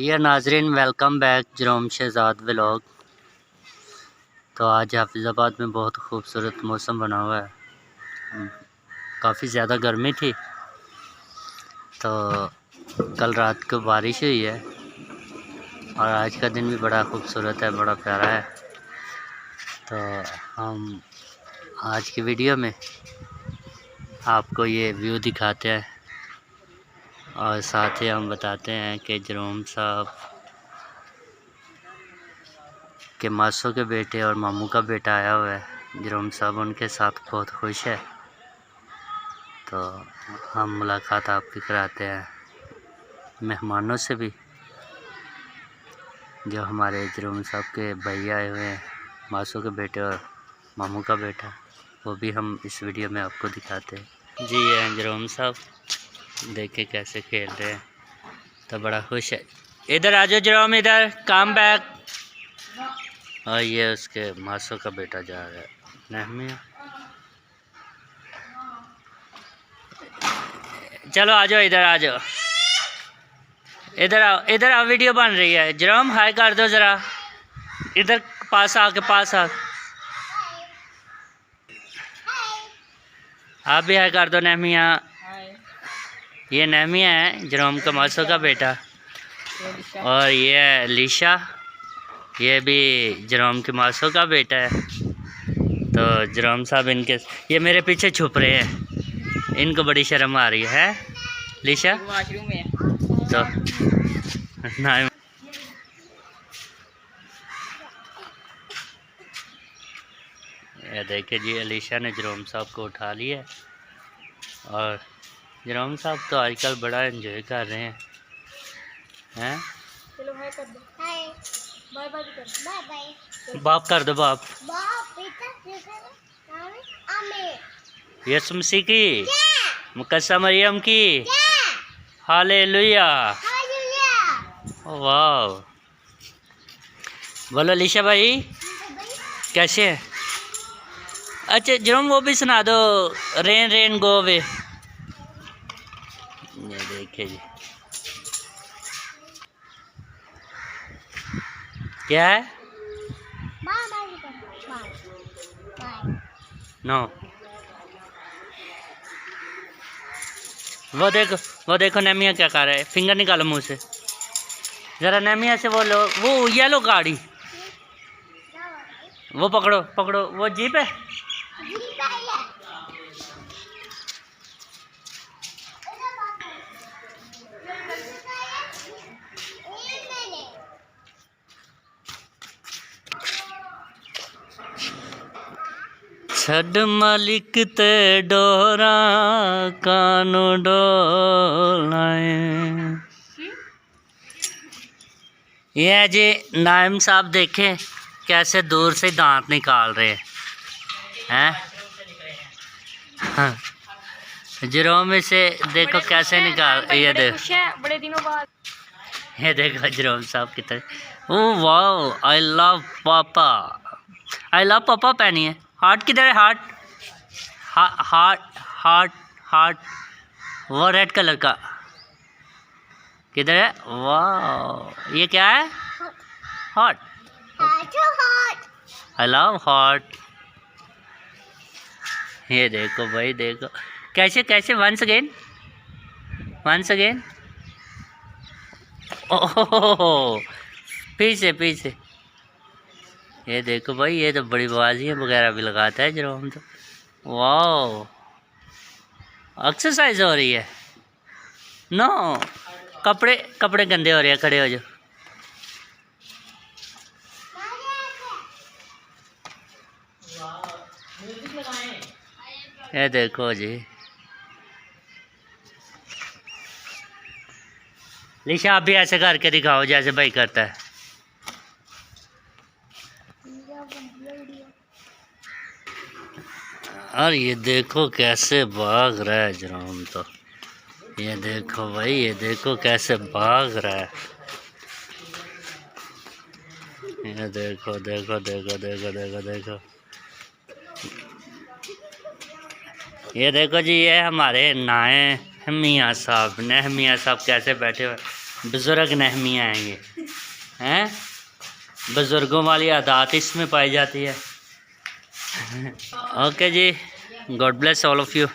Dear नाजरीन, welcome back जरोम Shahzad vlog. तो आज हाफिज़ाबाद में बहुत खूबसूरत मौसम बना हुआ है। काफ़ी ज़्यादा गर्मी थी, तो कल रात को बारिश हुई है और आज का दिन भी बड़ा खूबसूरत है, बड़ा प्यारा है। तो हम आज की वीडियो में आपको ये व्यू दिखाते हैं और साथ ही हम बताते हैं कि जरोम साहब के मासो के बेटे और मामू का बेटा आया हुआ है। जरोम साहब उनके साथ बहुत खुश है, तो हम मुलाकात आपकी कराते हैं मेहमानों से भी, जो हमारे जरोम साहब के भाई आए हुए हैं, मासो के बेटे और मामू का बेटा, वो भी हम इस वीडियो में आपको दिखाते हैं। जी ये हैं जरोम साहब, देखे कैसे खेल रहे हैं, तो बड़ा खुश है। इधर आ जाओ जरोम, इधर कम बैक। और ये उसके मासो का बेटा जा रहा है नहमिया। चलो आ जाओ, इधर आ जाओ, इधर आओ, इधर आओ, वीडियो बन रही है। जरोम हाय कर दो ज़रा, इधर पास आके पास आ, आप भी हाय कर दो नहमिया। ये नहमिया है जरोम का मासो का बेटा, और ये है लीशा, ये भी जरोम के मासो का बेटा है। तो जरोम साहब इनके, ये मेरे पीछे छुप रहे हैं, इनको बड़ी शर्म आ रही है लीशा। तो ना ये देखिए जी, अलीशा ने जरोम साहब को उठा लिया और जरोम साहब तो आजकल बड़ा एंजॉय कर रहे हैं। चलो हाय कर दो, हाय बाय बाय कर दो, बाय बाय बाप कर दो, बाप। बाप बेटा आमे यीशु मसीह की, मुकद्दसा मरियम की, हालेलुया, वाह। बोलो अलीशा भाई कैसे है? अच्छा जरोम वो भी सुना दो, रेन रेन गो वे। ये देखिए जी, क्या है? नो, वो देखो नेमिया क्या कर रहा है, फिंगर निकालो मुंह से जरा। नेमिया से वो लो, वो येलो गाड़ी, वो पकड़ो पकड़ो, वो जीप है। छड़ मालिक ते डोरा कानू डोलाए। ये है जी नाइम साहब, देखें कैसे दूर से दांत निकाल रहे हैं। हाँ। जरोम से देखो कैसे निकाल, ये देखो बड़े दिनों बाद, ये देखो जरोम साहब की तरह। ओह वाह, आई लव पापा, आई लव पापा पहनी है। हार्ट किधर है? हार्ट हार्ट हार्ट हार्ट, वो रेड कलर का किधर है? वाह, ये क्या है? Heart, I love heart. ये देखो भाई, देखो कैसे कैसे, वंस अगेन वंस अगेन। ओह पीछे पीछे, ये देखो भाई, ये तो बड़ी बाजियाँ वगैरह भी लगाता है जरोम तो। वाह, एक्सरसाइज हो रही है। नो, कपड़े कपड़े गंदे हो रहे हैं, खड़े हो जाओ। ये देखो जी, लीशा आप भी ऐसे करके दिखाओ जैसे भाई करता है। और ये देखो कैसे भाग रहा है जरोम तो, ये देखो भाई, ये देखो कैसे भाग रहा है। ये देखो देखो देखो देखो देखो देखो, ये देखो जी, ये हमारे नाए मियाँ साहब, नहमिया साहब कैसे बैठे हुए। बुज़ुर्ग नहीं आएंगे हैं। बुज़ुर्गों वाली आदत इसमें पाई जाती है। ओके जी, God bless all of you.